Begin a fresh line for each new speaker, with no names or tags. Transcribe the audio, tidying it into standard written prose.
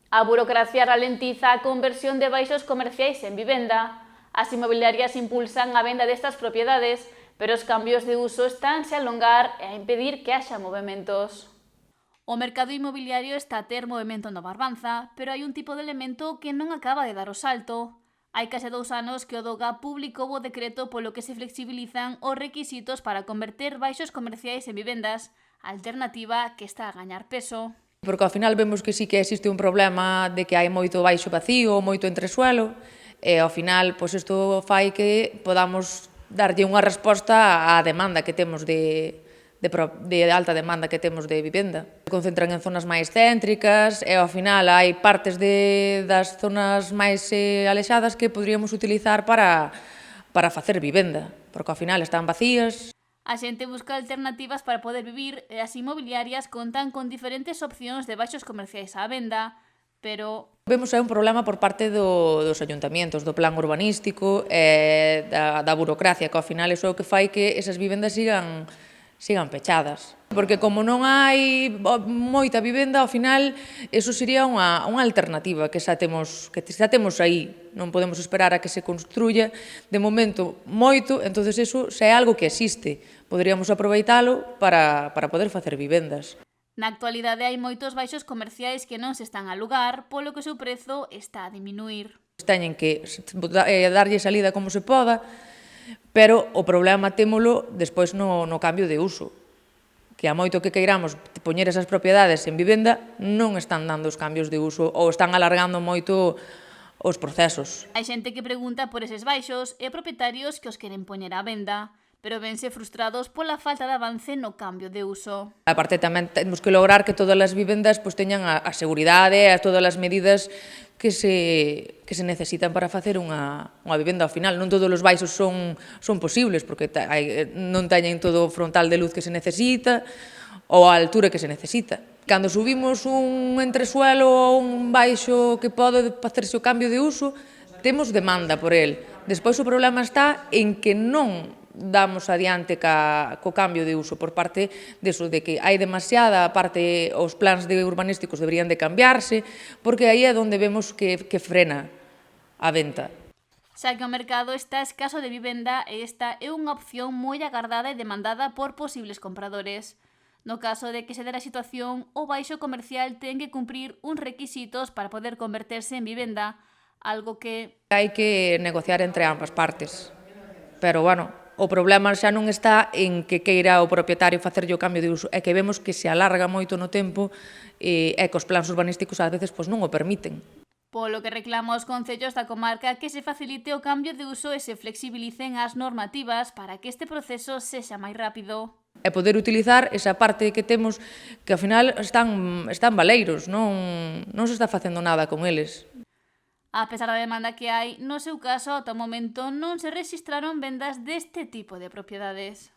A burocracia ralentiza a conversión de baixos comerciais en vivenda. As inmobiliarias impulsan a venda destas propiedades, pero os cambios de uso estánse a alongar e a impedir que haxa movementos. O mercado inmobiliario está a ter movimento no Barbanza, pero hai un tipo de elemento que non acaba de dar o salto. Hai case 2 anos que o DOGA publicou o decreto polo que se flexibilizan os requisitos para converter baixos comerciais en vivendas, alternativa que está a gañar peso.
Porque ao final vemos que sí que existe un problema de que hai moito baixo vacío, moito entresuelo, e ao final, pois isto fai que podamos darlle unha resposta á demanda que temos de alta demanda que temos de vivenda. Se concentran en zonas máis céntricas e ao final hai partes das zonas máis alexadas que poderíamos utilizar para facer vivenda, porque ao final están vacías.
A xente busca alternativas para poder vivir e as inmobiliarias contan con diferentes opcións de baixos comerciais á venda, pero
vemos un problema por parte dos ayuntamientos, do plan urbanístico e da burocracia, que ao final iso é o que fai que esas vivendas sigan pechadas. Porque como non hai moita vivenda, ao final, eso sería unha alternativa que xa temos aí. Non podemos esperar a que se construya de momento moito, entonces eso xa é algo que existe. Poderíamos aproveitalo para poder facer vivendas.
Na actualidade hai moitos baixos comerciais que non se están a alugar, polo que o seu prezo está a diminuir.
Teñen que darlle salida como se poda, pero o problema témolo despois no cambio de uso, que a moito que queiramos poñer esas propiedades en vivenda non están dando os cambios de uso ou están alargando moito os procesos.
Hai xente que pregunta por eses baixos e propietarios que os queren poñer á venda, pero vense frustrados pola falta de avance no cambio de uso.
A parte tamén temos que lograr que todas as vivendas teñan a seguridade e todas as medidas que se necesitan para facer unha vivenda. Ao final non todos os baixos son posibles, porque non teñen todo o frontal de luz que se necesita ou a altura que se necesita. Cando subimos un entresuelo ou un baixo que pode facerse o cambio de uso, temos demanda por el. Despois o problema está en que non damos adiante co cambio de uso por parte de que hai demasiada parte, os plans urbanísticos deberían de cambiarse, porque aí é onde vemos que frena a venta.
Xa que o mercado está escaso de vivenda e esta é unha opción moi agardada e demandada por posibles compradores. No caso de que se dera a situación, o baixo comercial ten que cumprir uns requisitos para poder converterse en vivenda, algo que
hai que negociar entre ambas partes, pero, bueno, o problema xa non está en que queira o propietario facerlle o cambio de uso, é que vemos que se alarga moito no tempo e que os plans urbanísticos ás veces non o permiten.
Polo que reclama os concellos da comarca que se facilite o cambio de uso e se flexibilicen as normativas para que este proceso sexa máis rápido.
E poder utilizar esa parte que temos que ao final están baleiros, non se está facendo nada con eles.
A pesar da demanda que hai, no seu caso, ata o momento non se rexistraron vendas deste tipo de propiedades.